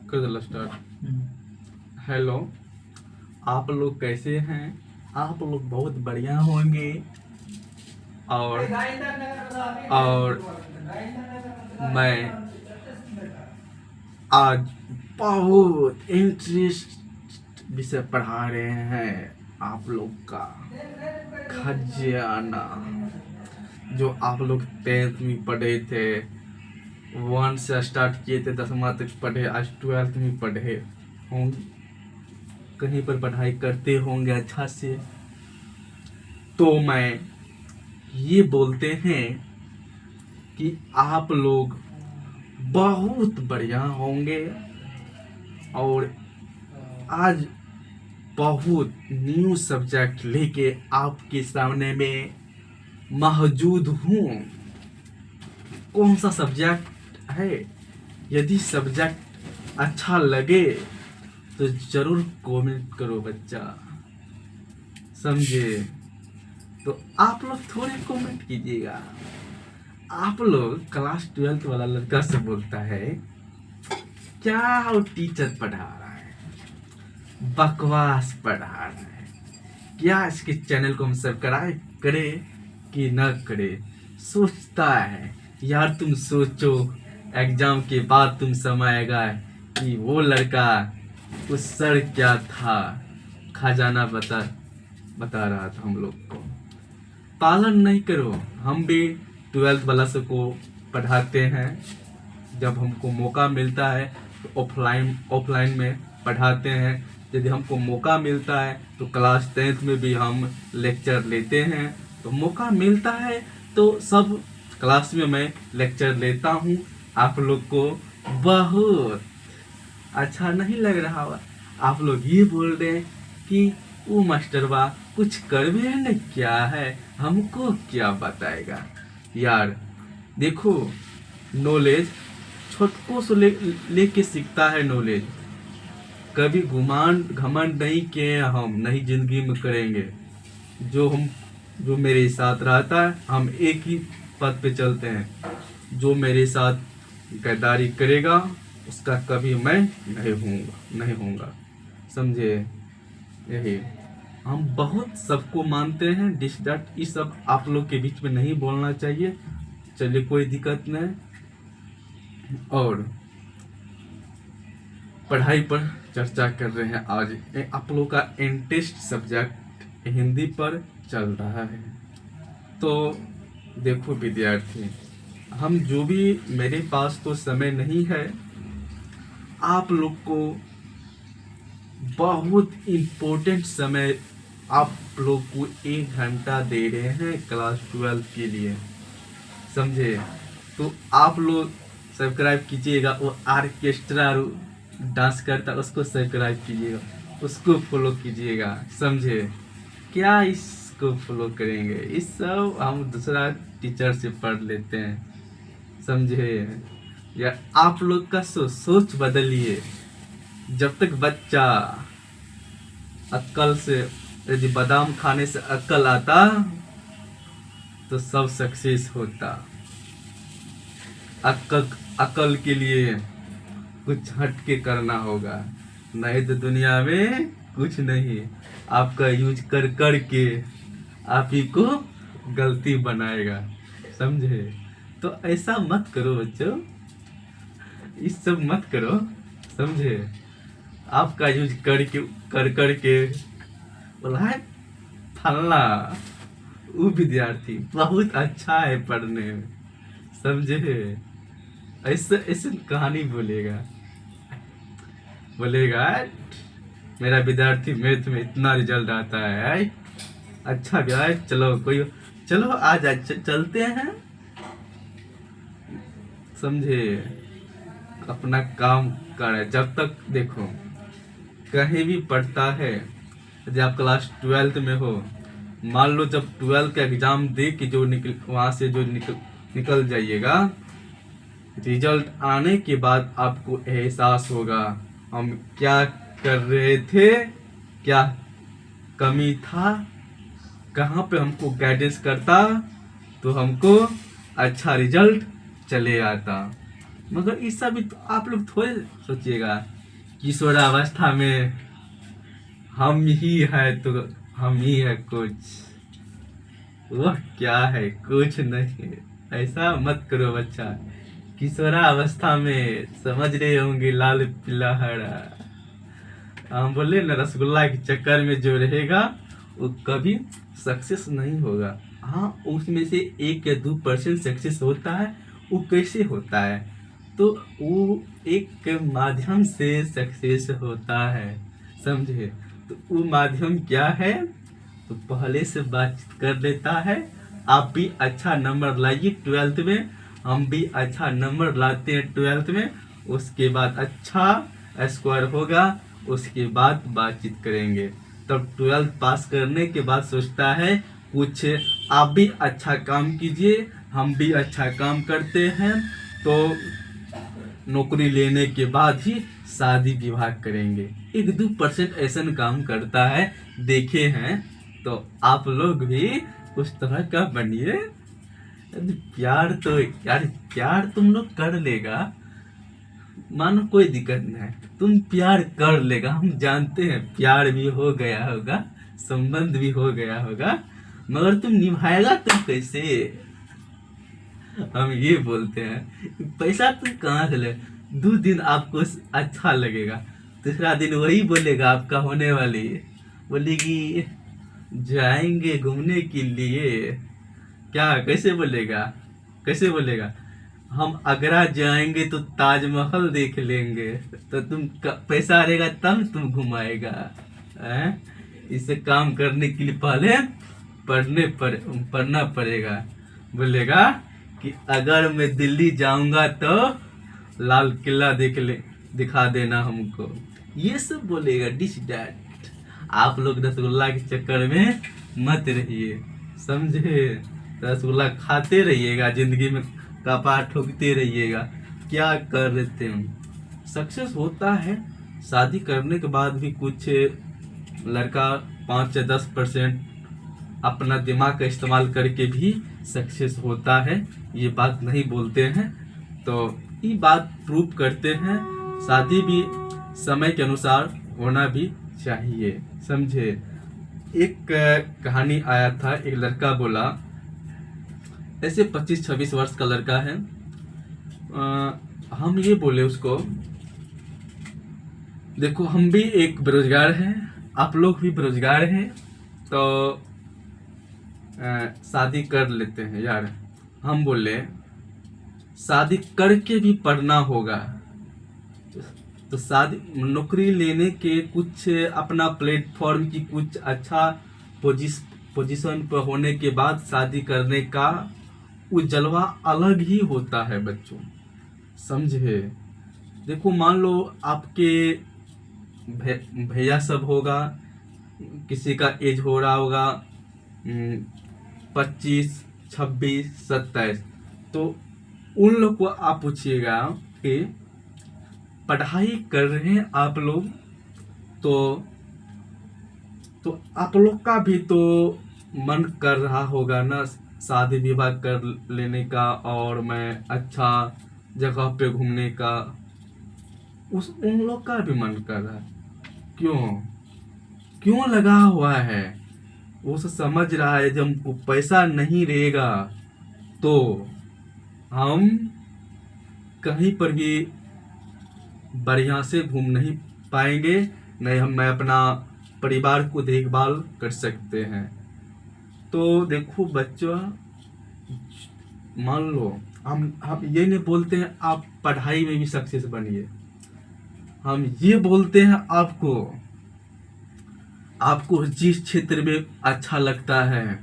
कर दो start. Hello, आप लोग कैसे हैं? आप लोग बहुत बढ़िया होंगे। और मैं आज बहुत इंटरेस्ट विषय पढ़ा रहे हैं आप लोग का खजाना, जो आप लोग 10th में पढ़े थे, 1 से स्टार्ट किए थे, 10वां तक पढ़े, आज 12th में पढ़े होंगे, कहीं पर पढ़ाई करते होंगे अच्छा से। तो मैं ये बोलते हैं कि आप लोग बहुत बढ़िया होंगे। और आज बहुत न्यू सब्जेक्ट लेके आपके सामने में मौजूद हूँ। कौन सा सब्जेक्ट है? यदि सब्जेक्ट अच्छा लगे तो जरूर कमेंट करो बच्चा, समझे? तो आप लोग थोड़े कमेंट कीजिएगा। आप लोग क्लास 12th वाला लड़का से बोलता है क्या वो टीचर पढ़ा रहा है, बकवास पढ़ा रहा है। क्या इसके चैनल को हम सब्सक्राइब करे कि न करे? सोचता है यार, तुम सोचो, एग्जाम के बाद तुम समझेगा कि वो लड़का उस सर क्या था, खजाना बता रहा था हम लोग को। पालन नहीं करो। हम भी 12th वाला से को पढ़ाते हैं, जब हमको मौका मिलता है तो ऑफलाइन में पढ़ाते हैं। यदि हमको मौका मिलता है तो क्लास 10th में भी हम लेक्चर लेते हैं। तो मौका मिलता है तो सब क्लास में मैं लेक्चर लेता हूँ। आप लोग को बहुत अच्छा नहीं लग रहा होगा। आप लोग ये बोल रहे हैं कि वो मास्टरवा कुछ कर भी है न, क्या है, हमको क्या बताएगा। यार देखो, नॉलेज छोटकों से लेके सीखता है नॉलेज। कभी घमंड नहीं किए हम, नहीं जिंदगी में करेंगे। जो मेरे साथ रहता है, हम एक ही पथ पे चलते हैं। जो मेरे साथ गद्दारी करेगा उसका कभी मैं नहीं होऊंगा, समझे? यही हम बहुत सबको मानते हैं। डिस्डक्ट ये सब आप लोग के बीच में नहीं बोलना चाहिए। चलिए, कोई दिक्कत नहीं। और पढ़ाई पर चर्चा कर रहे हैं आज। आप लोग का इंटरेस्ट सब्जेक्ट हिंदी पर चल रहा है। तो देखो विद्यार्थी, हम जो भी, मेरे पास तो समय नहीं है, आप लोग को बहुत इम्पोर्टेंट समय, आप लोग को 1 घंटा दे रहे हैं क्लास 12 के लिए, समझे? तो आप लोग सब्सक्राइब कीजिएगा। वो आर्केस्ट्रा डांस करता है, उसको सब्सक्राइब कीजिएगा, उसको फॉलो कीजिएगा, समझे? क्या इसको फॉलो करेंगे? इस सब हम दूसरा टीचर से पढ़ लेते हैं, समझे? या आप लोग का सोच बदलिए। जब तक बच्चा अक्ल से, यदि बादाम खाने से अक्ल आता तो सब सक्सेस होता। अक्ल के लिए कुछ हटके करना होगा, नहीं तो दुनिया में कुछ नहीं। आपका यूज कर के आप ही को गलती बनाएगा, समझे? तो ऐसा मत करो बच्चों, इस सब मत करो, समझे? आपका यूज कर के बोला है फलना वो विद्यार्थी बहुत अच्छा है पढ़ने में, समझे? ऐसे ऐसे कहानी बोलेगा मेरा विद्यार्थी मैथ में इतना रिजल्ट आता है। अच्छा गया, चलो आज चलते हैं, समझे? अपना काम करे। जब तक देखो, कहीं भी पढ़ता है, यदि आप क्लास 12th में हो, मान लो जब 12th का एग्जाम दे के वहां से निकल जाइएगा, रिजल्ट आने के बाद आपको एहसास होगा हम क्या कर रहे थे, क्या कमी था, कहाँ पे हमको गाइडेंस करता तो हमको अच्छा रिजल्ट चले आता। मगर इस सब भी तो आप लोग थोड़े सोचिएगा। किशोरावस्था में हम ही है तो हम ही है कुछ, वह क्या है कुछ नहीं। ऐसा मत करो बच्चा, किशोरावस्था में समझ रहे होंगे लाल पीला हरा। हम बोले ना रसगुल्ला के चक्कर में जो रहेगा वो कभी सक्सेस नहीं होगा। हाँ, उसमें से 1 या 2% सक्सेस होता है। वो कैसे होता है? तो वो एक माध्यम से सक्सेस होता है, समझे? तो वो माध्यम क्या है? तो पहले से बातचीत कर लेता है। आप भी अच्छा नंबर लाइए 12th में, हम भी अच्छा नंबर लाते हैं 12th में। उसके बाद अच्छा स्कोर होगा, उसके बाद बातचीत करेंगे। तब 12th पास करने के बाद सोचता है कुछ आप भी अच्छा काम कीजिए, हम भी अच्छा काम करते हैं, तो नौकरी लेने के बाद ही शादी विवाह करेंगे। 1-2% ऐसा काम करता है, देखे हैं। तो आप लोग भी उस तरह का बनिए। प्यार तो यार, प्यार तुम लोग कर लेगा, मानो कोई दिक्कत नहीं, तुम प्यार कर लेगा। हम जानते हैं प्यार भी हो गया होगा, संबंध भी हो गया होगा, मगर तुम निभाएगा तुम कैसे? हम ये बोलते हैं पैसा तुम कहाँ से ले। 2 दिन आपको अच्छा लगेगा, तीसरा दिन वही बोलेगा आपका होने वाली, बोलेगी जाएंगे घूमने के लिए। क्या कैसे बोलेगा? कैसे बोलेगा? हम आगरा जाएंगे तो ताजमहल देख लेंगे। तो तुम पैसा रहेगा तब तुम घुमाएगा। इसे काम करने के लिए पहले पढ़ना पड़ेगा। बोलेगा कि अगर मैं दिल्ली जाऊंगा तो लाल किला दिखा देना हमको। ये सब बोलेगा डिश डैट। आप लोग रसगुल्ला के चक्कर में मत रहिए, समझे? रसगुल्ला खाते रहिएगा, जिंदगी में कपार ठोकते रहिएगा। क्या कर रहे थे हम? सक्सेस होता है शादी करने के बाद भी। कुछ लड़का 5 या 10% अपना दिमाग का इस्तेमाल करके भी सक्सेस होता है, ये बात नहीं बोलते हैं। तो ये बात प्रूव करते हैं, शादी भी समय के अनुसार होना भी चाहिए, समझे? एक कहानी आया था, एक लड़का बोला, ऐसे 25-26 वर्ष का लड़का है। हम ये बोले उसको, देखो हम भी एक बेरोजगार हैं, आप लोग भी बेरोजगार हैं, तो शादी कर लेते हैं यार। हम बोले शादी करके भी पढ़ना होगा, तो शादी नौकरी लेने के कुछ अपना प्लेटफॉर्म की कुछ अच्छा पोजीशन पर होने के बाद शादी करने का वो जलवा अलग ही होता है बच्चों, समझे? देखो मान लो आपके भैया सब होगा, किसी का एज हो रहा होगा 25, 26, 27, तो उन लोग को आप पूछिएगा कि पढ़ाई कर रहे हैं आप लोग, तो आप लोग का भी तो मन कर रहा होगा ना शादी विवाह कर लेने का, और मैं अच्छा जगह पे घूमने का। उन लोग का भी मन कर रहा है। क्यों लगा हुआ है? वो समझ रहा है जब हमको पैसा नहीं रहेगा तो हम कहीं पर भी बढ़िया से घूम नहीं पाएंगे, नहीं मैं अपना परिवार को देखभाल कर सकते हैं। तो देखो बच्चों, मान लो हम ये नहीं बोलते हैं आप पढ़ाई में भी सक्सेस बनिए, हम ये बोलते हैं आपको जिस क्षेत्र में अच्छा लगता है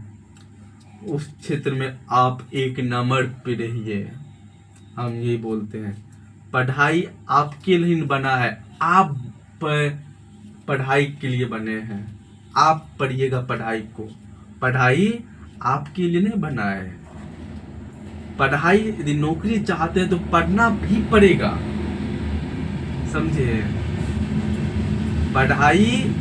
उस क्षेत्र में आप 1 नंबर पे रहिए। हम ये बोलते हैं पढ़ाई आपके लिए नहीं बना है, आप पढ़ाई के लिए बने हैं। आप पढ़िएगा पढ़ाई को, पढ़ाई आपके लिए नहीं बना है। पढ़ाई यदि नौकरी चाहते हैं तो पढ़ना भी पड़ेगा, समझे? पढ़ाई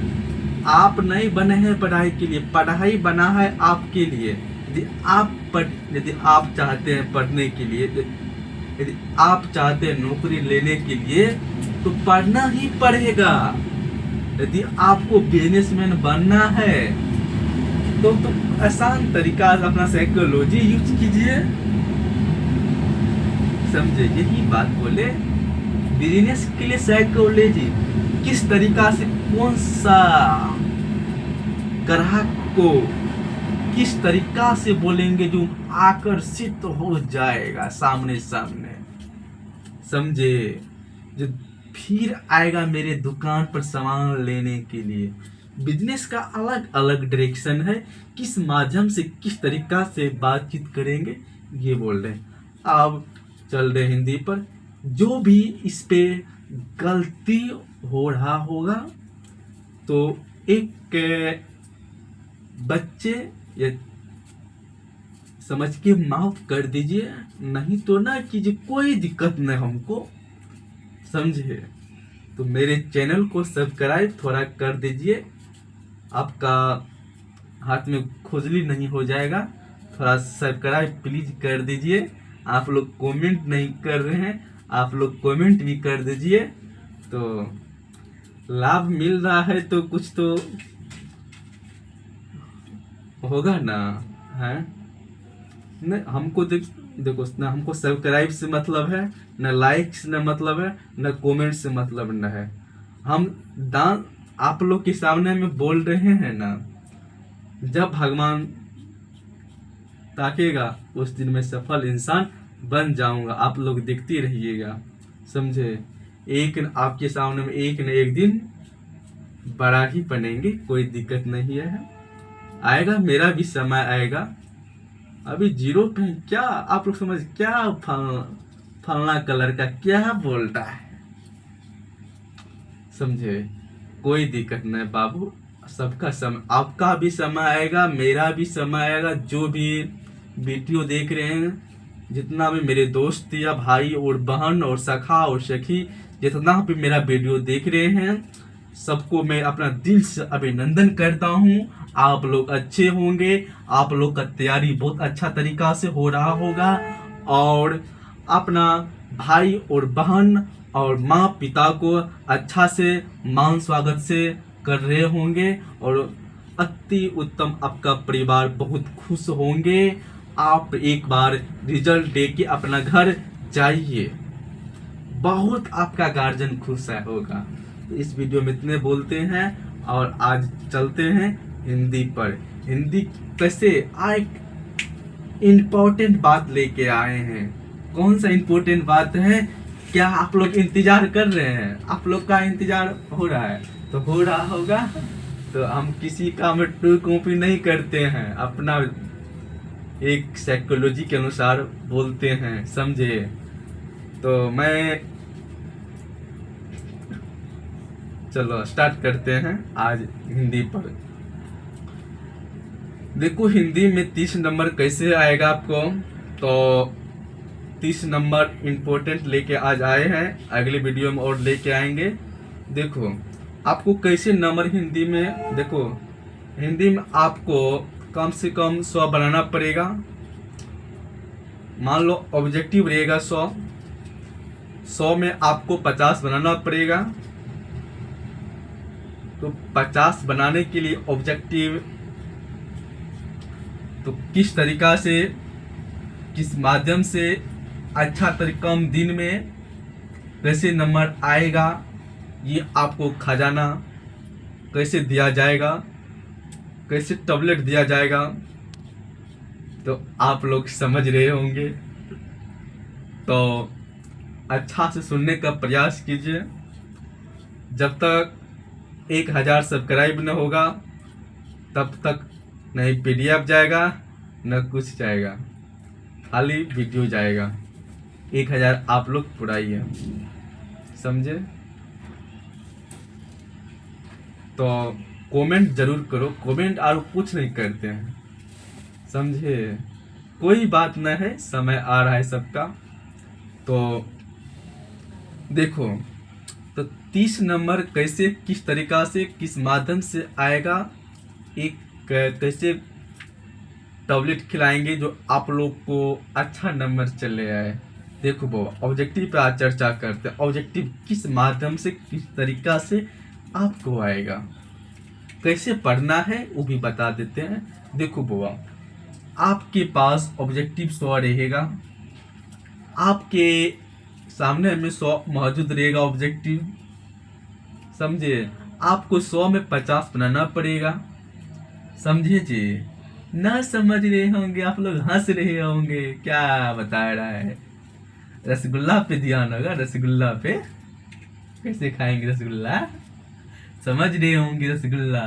आप नहीं बने हैं पढ़ाई के लिए, पढ़ाई बना है आपके लिए। यदि आप चाहते हैं पढ़ने के लिए, यदि आप चाहते हैं नौकरी लेने के लिए, तो पढ़ना ही पड़ेगा। यदि आपको बिजनेसमैन बनना है तो आसान तरीका से अपना साइकोलॉजी यूज कीजिए, समझे। यही बात बोले, बिजनेस के लिए साइकोलॉजी किस तरीका से, कौन सा ग्राहक को किस तरीका से बोलेंगे जो आकर्षित हो जाएगा सामने सामने, समझे, जो फिर आएगा मेरे दुकान पर सामान लेने के लिए। बिजनेस का अलग अलग डायरेक्शन है, किस माध्यम से किस तरीका से बातचीत करेंगे ये बोल रहे हैं। अब चल रहे हिंदी पर, जो भी इस पे गलती हो रहा होगा तो एक बच्चे या समझ के माफ कर दीजिए, नहीं तो ना कीजिए, कोई दिक्कत नहीं हमको, समझे। तो मेरे चैनल को सब्सक्राइब थोड़ा कर दीजिए, आपका हाथ में खुजली नहीं हो जाएगा। थोड़ा सब्सक्राइब प्लीज कर दीजिए। आप लोग कमेंट नहीं कर रहे हैं, आप लोग कमेंट भी कर दीजिए, तो लाभ मिल रहा है तो कुछ तो होगा ना, है नहीं। हमको देखो ना, हमको सब्सक्राइब से मतलब है, न लाइक से न मतलब है, न कमेंट से मतलब न है। हम दान आप लोग के सामने में बोल रहे हैं ना, जब भगवान ताकेगा उस दिन मैं सफल इंसान बन जाऊंगा, आप लोग देखते रहिएगा, समझे। एक आपके सामने में एक न एक दिन बड़ा ही बनेंगे, कोई दिक्कत नहीं है, आएगा, मेरा भी समय आएगा। अभी जीरो पे क्या आप लोग समझ, क्या फलना कलर का क्या बोल रहा है, समझे। कोई दिक्कत नहीं बाबू, सबका समय, आपका भी समय आएगा, मेरा भी समय आएगा। जो भी वीडियो देख रहे हैं, जितना भी मेरे दोस्त या भाई और बहन और सखा और सखी जितना भी मेरा वीडियो देख रहे हैं, सबको मैं अपना दिल से अभिनंदन करता हूँ। आप लोग अच्छे होंगे, आप लोग का तैयारी बहुत अच्छा तरीका से हो रहा होगा, और अपना भाई और बहन और माँ पिता को अच्छा से मान स्वागत से कर रहे होंगे, और अति उत्तम आपका परिवार बहुत खुश होंगे। आप एक बार रिजल्ट दे के अपना घर जाइए, बहुत आपका गार्जियन खुश होगा। तो इस वीडियो में इतने बोलते हैं, और आज चलते हैं हिंदी पर। हिंदी कैसे एक इम्पोर्टेंट बात लेके आए हैं। कौन सा इम्पोर्टेंट बात है, क्या आप लोग इंतजार कर रहे हैं? आप लोग का इंतजार हो रहा है तो हो रहा होगा। तो हम किसी का में ट्रू कॉपी नहीं करते हैं, अपना एक साइकोलॉजी के अनुसार बोलते हैं, समझे। तो मैं चलो स्टार्ट करते हैं आज हिंदी पर। देखो हिंदी में 30 नंबर कैसे आएगा आपको, तो 30 नंबर इम्पोर्टेंट लेके आज आए हैं, अगले वीडियो में और लेके आएंगे। देखो आपको कैसे नंबर हिंदी में, देखो हिंदी में आपको कम से कम 100 बनाना पड़ेगा। मान लो ऑब्जेक्टिव रहेगा 100 में आपको 50 बनाना पड़ेगा। तो 50 बनाने के लिए ऑब्जेक्टिव, तो किस तरीका से, किस माध्यम से अच्छा तरीका कम दिन में कैसे नंबर आएगा, ये आपको खजाना कैसे दिया जाएगा, कैसे टैबलेट दिया जाएगा, तो आप लोग समझ रहे होंगे। तो अच्छा से सुनने का प्रयास कीजिए। जब तक 1000 सब्सक्राइब न होगा तब तक नहीं PDF जाएगा न कुछ जाएगा, खाली वीडियो जाएगा। 1000 आप लोग पुराइए, समझे। तो कमेंट जरूर करो, कमेंट और कुछ नहीं करते हैं, समझे। कोई बात न है, समय आ रहा है सबका। तो देखो, तो 30 नंबर कैसे, किस तरीका से, किस माध्यम से आएगा, एक कैसे टैबलेट खिलाएंगे जो आप लोग को अच्छा नंबर चले आए, देखो वो ऑब्जेक्टिव पे आज चर्चा करते हैं। ऑब्जेक्टिव किस माध्यम से, किस तरीका से आपको आएगा, कैसे पढ़ना है वो भी बता देते हैं। देखो बुआ, आपके पास ऑब्जेक्टिव 100 रहेगा, आपके सामने में 100 मौजूद रहेगा ऑब्जेक्टिव, समझे। आपको 100 में 50 बनाना पड़ेगा, समझे जी। ना समझ रहे होंगे आप लोग, हंस रहे होंगे, क्या बता रहा है। रसगुल्ला पे ध्यान होगा, रसगुल्ला पे कैसे खाएंगे रसगुल्ला, समझ रहे होंगे रसगुल्ला।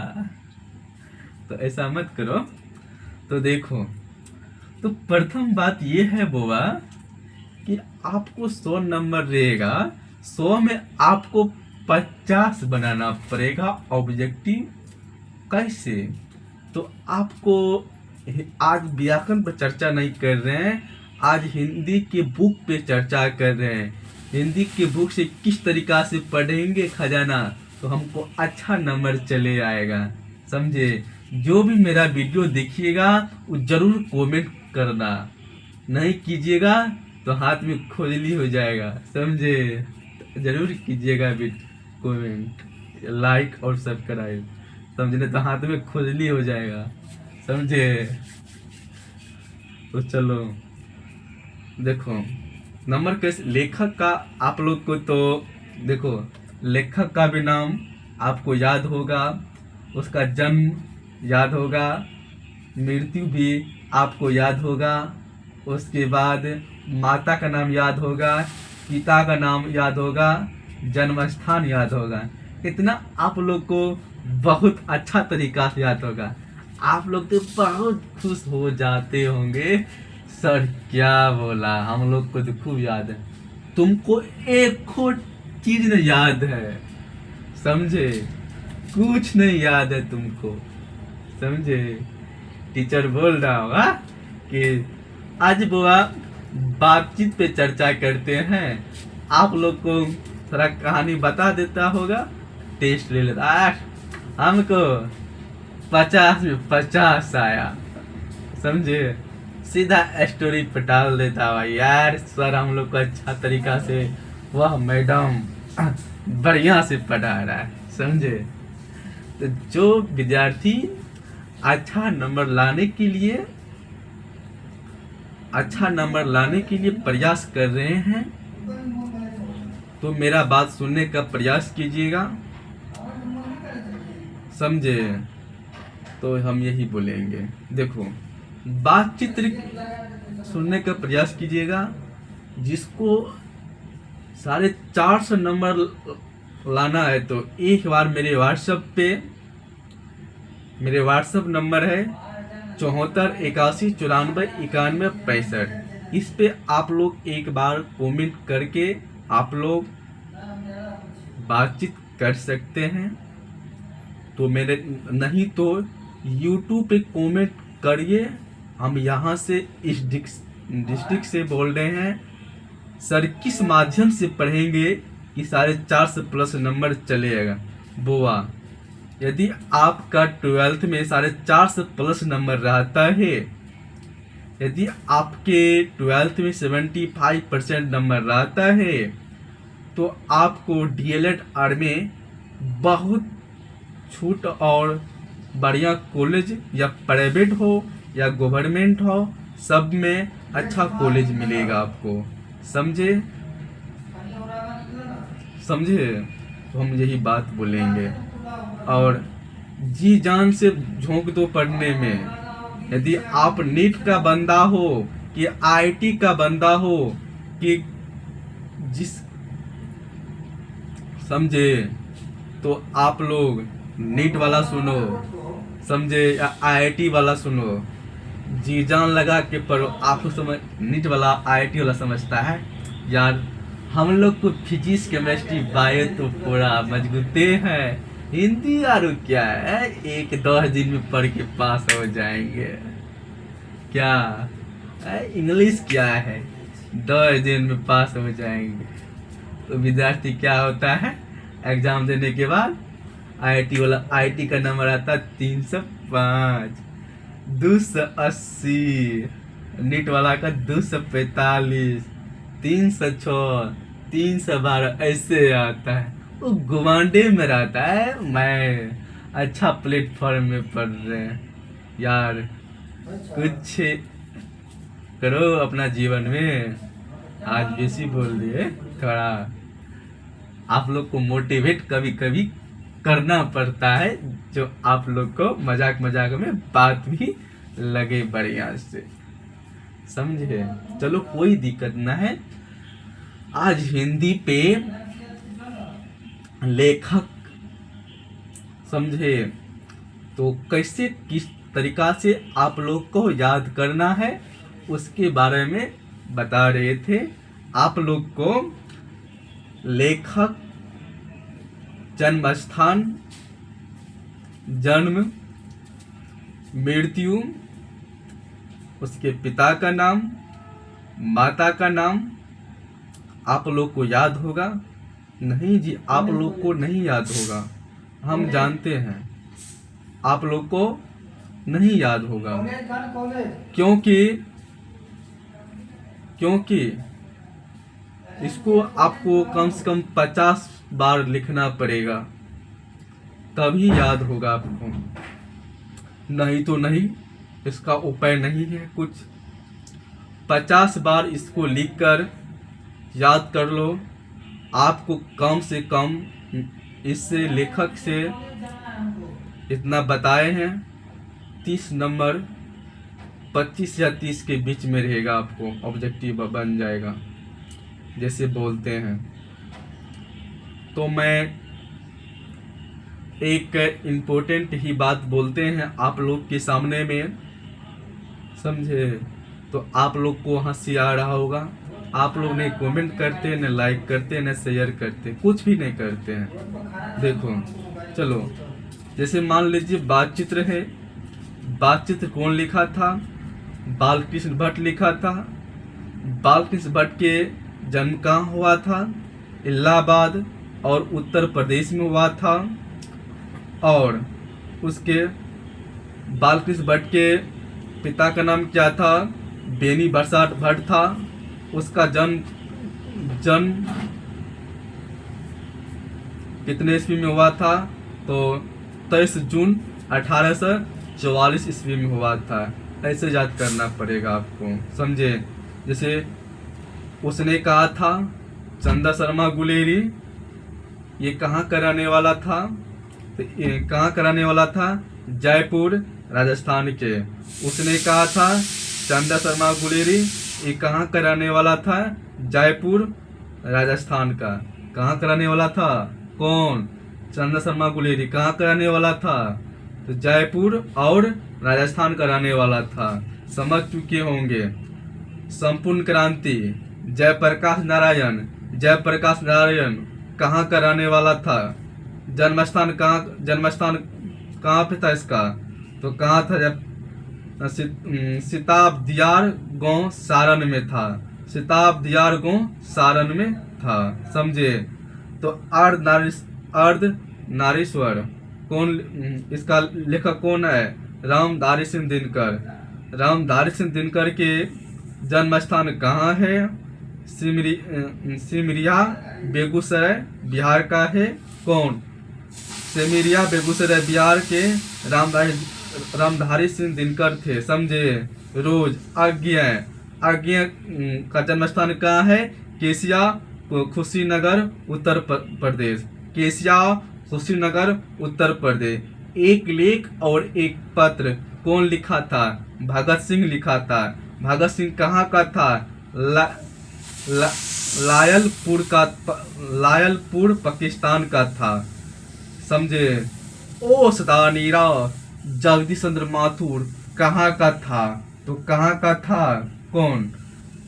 तो ऐसा मत करो। तो देखो, तो प्रथम बात ये है बुआ कि आपको 100 नंबर रहेगा, 100 में आपको 50 बनाना पड़ेगा ऑब्जेक्टिव। कैसे? तो आपको आज व्याकरण पर चर्चा नहीं कर रहे हैं, आज हिंदी के बुक पे चर्चा कर रहे हैं। हिंदी के बुक से किस तरीका से पढ़ेंगे खजाना तो हमको अच्छा नंबर चले आएगा, समझे। जो भी मेरा वीडियो देखिएगा वो जरूर कमेंट करना, नहीं कीजिएगा तो हाथ में खुजली हो जाएगा, समझे। जरूर कीजिएगा कमेंट, लाइक और सब्सक्राइब, समझे, तो हाथ में खुजली हो जाएगा, समझे। तो चलो देखो, नंबर कैसे, लेखक का आप लोग को तो देखो, लेखक का भी नाम आपको याद होगा, उसका जन्म याद होगा, मृत्यु भी आपको याद होगा, उसके बाद माता का नाम याद होगा, पिता का नाम याद होगा, जन्म स्थान याद होगा। इतना आप लोग को बहुत अच्छा तरीका से याद होगा। आप लोग तो बहुत खुश हो जाते होंगे, सर क्या बोला, हम लोग को तो खूब याद है। तुमको एक चीज नहीं याद है, समझे, कुछ नहीं याद है तुमको, समझे। टीचर बोल रहा होगा कि आज बुआ बातचीत पे चर्चा करते हैं, आप लोग को थोड़ा कहानी बता देता होगा, टेस्ट ले लेता। हमको 50 में 50 आया, समझे, सीधा स्टोरी पे डाल देता हुआ, यार सर हम लोग को अच्छा तरीका से वह मैडम बढ़िया से पढ़ा रहा है, समझे। तो जो विद्यार्थी अच्छा नंबर लाने के लिए प्रयास कर रहे हैं तो मेरा बात सुनने का प्रयास कीजिएगा, समझे। तो हम यही बोलेंगे, देखो बातचीत सुनने का प्रयास कीजिएगा। जिसको 450 नंबर लाना है तो एक बार मेरे व्हाट्सएप नंबर है 74 81 94 91 65, इस पे आप लोग एक बार कमेंट करके आप लोग बातचीत कर सकते हैं। तो मेरे नहीं तो YouTube पे कमेंट करिए। हम यहाँ से इस डिस्ट्रिक्ट से बोल रहे हैं, सर किस माध्यम से पढ़ेंगे कि 450+ नंबर चलेगा। बुआ, यदि आपका 12th में 450+ नंबर रहता है, यदि आपके 12th में 75% नंबर रहता है तो आपको DLED में बहुत छूट और बढ़िया कॉलेज, या प्राइवेट हो या गवर्नमेंट हो, सब में अच्छा कॉलेज मिलेगा आपको, समझे। तो हम यही बात बोलेंगे और जी जान से झोंक दो पढ़ने में। यदि आप नीट का बंदा हो कि IIT का बंदा हो कि जिस, समझे, तो आप लोग नीट वाला सुनो, समझे, या IIT वाला सुनो, जी जान लगा के पढ़ो। आपको समझ, नीट वाला IIT वाला समझता है यार, हम लोग को फिजिक्स केमिस्ट्री बायो तो पूरा मजबूते हैं, हिंदी और क्या है 1-2 दिन में पढ़ के पास हो जाएंगे, क्या इंग्लिश क्या है 2 दिन में पास हो जाएंगे। तो विद्यार्थी क्या होता है, एग्जाम देने के बाद IIT का नंबर आता 305, 280, नीट वाला का 245, 306 312 ऐसे आता है। वो गुवांडे में रहता है। मैं अच्छा प्लेटफॉर्म में पढ़ रहे हैं यार। कुछ करो अपना जीवन में। आज बेसी बोल दिए थोड़ा। आप लोग को मोटिवेट कभी कभी करना पड़ता है, जो आप लोग को मजाक मजाक में बात भी लगे बढ़िया से, समझे। चलो कोई दिक्कत ना है। आज हिंदी पे लेखक, समझे, तो कैसे किस तरीका से आप लोग को याद करना है उसके बारे में बता रहे थे। आप लोग को लेखक, जन्म स्थान, जन्म, मृत्यु, उसके पिता का नाम, माता का नाम आप लोग को याद होगा? नहीं जी, आप लोग को नहीं याद होगा, हम जानते हैं आप लोग को नहीं याद होगा। क्योंकि इसको आपको कम से कम 50 बार लिखना पड़ेगा, तभी याद होगा आपको। नहीं तो नहीं, इसका उपाय नहीं है कुछ। 50 बार इसको लिखकर याद कर लो। आपको कम से कम इससे लेखक से इतना बताए हैं, 30 नंबर 25 या 30 के बीच में रहेगा, आपको ऑब्जेक्टिव बन जाएगा जैसे बोलते हैं। तो मैं एक इम्पोर्टेंट ही बात बोलते हैं आप लोग के सामने में, समझे। तो आप लोग को हंसी आ रहा होगा। आप लोग नहीं कमेंट करते, न लाइक करते, न शेयर करते, कुछ भी नहीं करते हैं। देखो चलो, जैसे मान लीजिए बातचित्र है। बातचित्र कौन लिखा था? बालकृष्ण भट्ट लिखा था। बालकृष्ण भट्ट के जन्म कहाँ हुआ था? इलाहाबाद और उत्तर प्रदेश में हुआ था। और उसके बालकृष्ण भट्ट के पिता का नाम क्या था? बेनी बरसात भट्ट था। उसका जन्म कितने ईस्वी में हुआ था? तो 23 जून 1844 ईस्वी में हुआ था। ऐसे याद करना पड़ेगा आपको, समझे। जैसे उसने कहा था चंदा शर्मा गुलेरी, ये कहाँ कराने वाला था? तो ये कहाँ कराने वाला था? जयपुर राजस्थान के। उसने कहा था चंदा शर्मा गुलेरी ये कहाँ कराने वाला था? जयपुर राजस्थान का। कहाँ कराने वाला था? कौन? चंदा शर्मा गुलेरी। कहाँ कराने वाला था? तो जयपुर और राजस्थान कराने वाला था। समझ चुके होंगे। संपूर्ण क्रांति, जयप्रकाश नारायण कहाँ कराने वाला था? जन्मस्थान कहाँ पे था इसका? तो कहाँ था? जब सिताबदियार गांव सारण में था। सिताबदियार गांव सारण में था, समझे। तो अर्धनारीश्वर कौन? इसका लेखक कौन है? रामधारी सिंह दिनकर। रामधारी सिंह दिनकर के जन्म स्थान कहाँ है? सिमरिया बेगूसराय बिहार का है। कौन? सिमरिया बेगूसराय बिहार के रामधारी सिंह दिनकर थे, समझे। रोज आज्ञा का जन्म स्थान कहाँ है? केसिया कुशीनगर उत्तर प्रदेश। केसिया कुशीनगर उत्तर प्रदेश। एक लेख और एक पत्र कौन लिखा था? भगत सिंह लिखा था। भगत सिंह कहाँ का था? लायलपुर पाकिस्तान का था, समझे। ओ सदा नीरा जगदीश चंद्र माथुर कहाँ का था? तो कहाँ का था? कौन?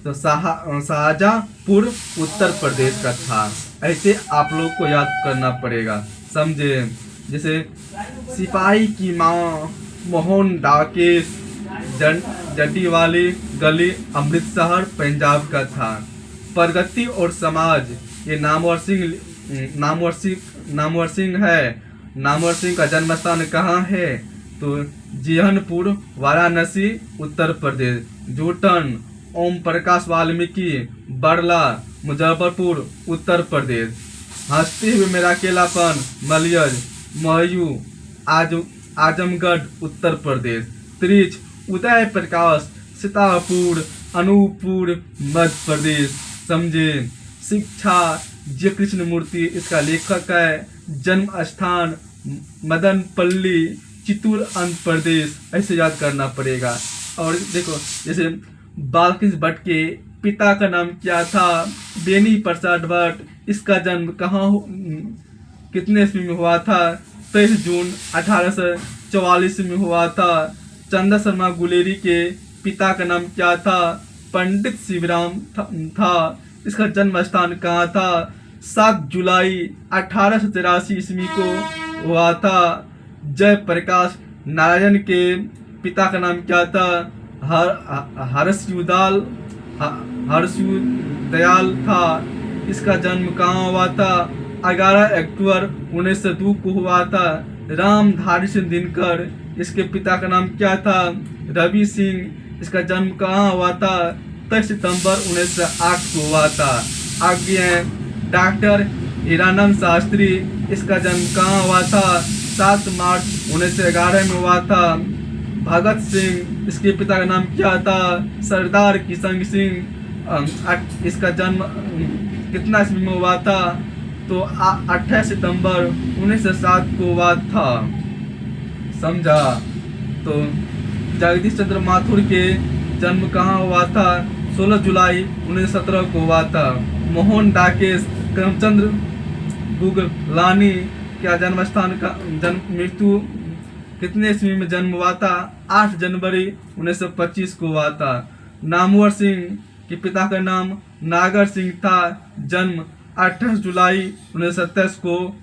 तो शाहजहाँपुर उत्तर प्रदेश का था। ऐसे आप लोग को याद करना पड़ेगा, समझे। जैसे सिपाही की माँ मोहन डाकेश जट्टी वाली गली अमृतसर पंजाब का था। प्रगति और समाज ये नामवर सिंह है। नामवर सिंह का जन्म स्थान कहाँ है? तो जिहनपुर वाराणसी उत्तर प्रदेश। जूटन ओम प्रकाश वाल्मीकि, बड़ला, मुजफ्फरपुर, उत्तर प्रदेश। हंसते हुए मेरा अकेलापन, मलियज, महयू, आजमगढ़, उत्तर प्रदेश। त्रिच, उदय प्रकाश, सीतापुर, अनूपपुर, मध्य प्रदेश। समझे। शिक्षा, जे कृष्ण मूर्ति इसका लेखक है। जन्म स्थान मदनपल्ली, चित्तूर, आंध्र प्रदेश। ऐसे याद करना पड़ेगा। और देखो जैसे बालकृष्ण भट्ट के पिता का नाम क्या था? बेनी प्रसाद भट्ट। इसका जन्म कहाँ कितने ईस्वी में हुआ था? 23 जून 1844 में हुआ था। चंदा शर्मा गुलेरी के पिता का नाम क्या था? पंडित शिवराम था। इसका जन्म स्थान कहाँ था? 7 जुलाई 1883 ईस्वी को हुआ था। जयप्रकाश नारायण के पिता का नाम क्या था? हर्षयु दयाल था। इसका जन्म कहाँ हुआ था? 11 अक्टूबर 1902 को हुआ था। रामधारी सिंह दिनकर, इसके पिता का नाम क्या था? रवि सिंह। इसका जन्म कहाँ हुआ था? 23 सितंबर 1908 को हुआ था। आगे हैं डॉक्टर हीरानंद शास्त्री। इसका जन्म कहाँ हुआ था? 7 मार्च 1911 में हुआ था। भगत सिंह, इसके पिता का नाम क्या था? सरदार किशन सिंह। इसका जन्म कितना ईस्वी में हुआ था? तो 28 सितंबर 1907 को हुआ था। समझा। तो जगदीश चंद्र माथुर के जन्म कहाँ हुआ था? 16 जुलाई 1917 को हुआ था। मोहन डाकेश करमचंद गुगलानी क्या जन्म स्थान का मृत्यु कितने ईस्वी में जन्म हुआ था? 8 जनवरी 1925 को हुआ था। नामवर सिंह के पिता का नाम नागर सिंह था। जन्म 28 जुलाई 1927 को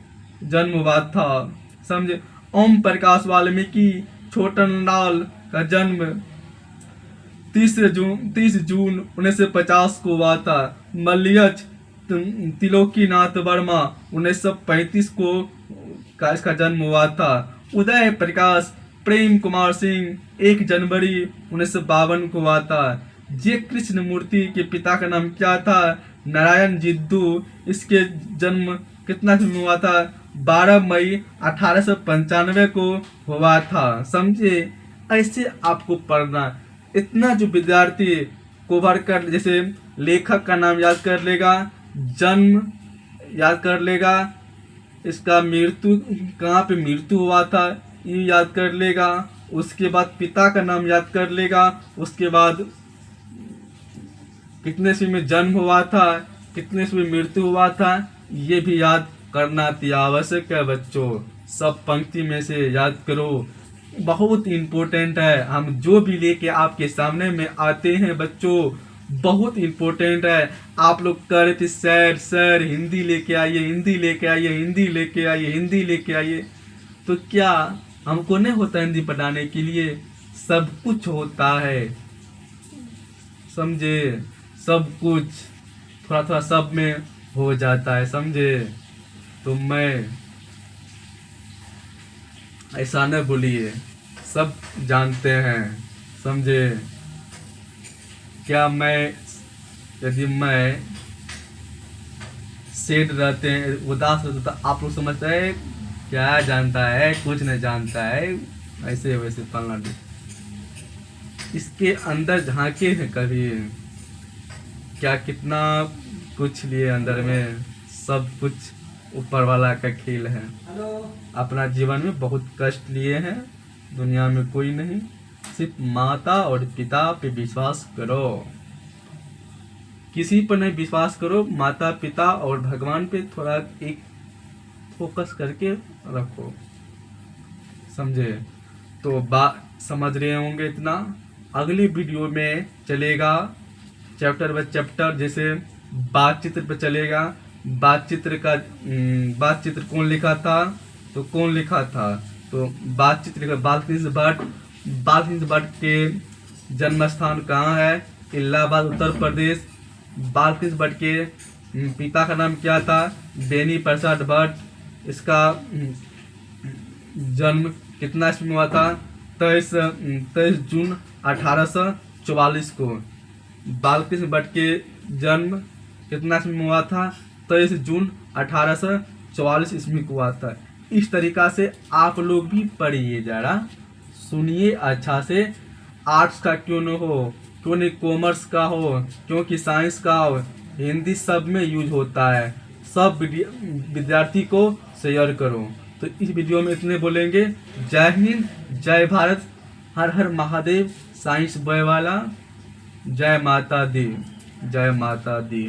जन्म हुआ था। समझे। ओम प्रकाश वाल्मीकि छोटनलाल का जन्म 30 जून 1950 को हुआ था। मलियज त्रिलोकीनाथ वर्मा 1935 को इसका जन्म हुआ था। उदय प्रकाश प्रेम कुमार सिंह 1 जनवरी 1952 को हुआ था। जे कृष्ण मूर्ति के पिता का नाम क्या था? नारायण जिद्दू। इसके जन्म कितना में हुआ था? 12 मई 1895 को हुआ था। समझे। ऐसे आपको पढ़ना। इतना जो विद्यार्थी कवर कर, जैसे लेखक का नाम याद कर लेगा, जन्म याद कर लेगा, इसका मृत्यु कहाँ पे मृत्यु हुआ था ये याद कर लेगा, उसके बाद पिता का नाम याद कर लेगा, उसके बाद कितने ईस्वी में जन्म हुआ था, कितने ईस्वी में मृत्यु हुआ था, ये भी याद करना अति आवश्यक है बच्चों। सब पंक्ति में से याद करो, बहुत इम्पोर्टेंट है। हम जो भी लेके आपके सामने में आते हैं बच्चों, बहुत इम्पोर्टेंट है। आप लोग कह रहे थे सर सर हिंदी लेके आइए, हिंदी लेके आइए, हिंदी लेके आइए, हिंदी लेके आइए, तो क्या हमको नहीं होता हिंदी पढ़ाने के लिए? सब कुछ होता है, समझे। सब कुछ थोड़ा थोड़ा सब में हो जाता है, समझे। तो मैं ऐसा न बोलिए, सब जानते हैं, समझे। क्या यदि मैं सेठ रहते हैं, उदास रहते, तो आप लोग समझते हैं क्या जानता है, कुछ नहीं जानता है, ऐसे वैसे फलना। इसके अंदर झांके हैं कभी, क्या कितना कुछ लिए अंदर में, सब कुछ ऊपर वाला का खेल है। अपना जीवन में बहुत कष्ट लिए हैं, दुनिया में कोई नहीं, सिर्फ माता और पिता पे विश्वास करो, किसी पर नहीं विश्वास करो। माता पिता और भगवान पे थोड़ा एक फोकस करके रखो, समझे। तो समझ रहे होंगे इतना। अगली वीडियो में चलेगा चैप्टर बाय चैप्टर, जैसे बातचित्र पे चलेगा। बातचित्र कौन लिखा था? तो कौन लिखा था? तो बातचित्र लिखा बालकृष्ण भट्ट। बालकृष्ण भट्ट के जन्म स्थान कहाँ है? इलाहाबाद, उत्तर प्रदेश। बालकृष्ण भट्ट के पिता का नाम क्या था? बेनी प्रसाद भट्ट। इसका जन्म कितना ईस्वी में हुआ था? 23 जून 1844 को। बालकृष्ण भट्ट के जन्म कितना ईस्वी में हुआ था? 23 जून 1844 ईस्वी को हुआ था। इस तरीका से आप लोग भी पढ़िए, जरा सुनिए अच्छा से। आर्ट्स का क्यों न हो, क्यों नहीं कॉमर्स का हो, क्योंकि साइंस का हो, हिंदी सब में यूज होता है। सब विद्यार्थी को शेयर करो। तो इस वीडियो में इतने बोलेंगे। जय हिंद, जय भारत, हर हर महादेव। साइंस बॉय वाला, जय माता दी, जय माता दी।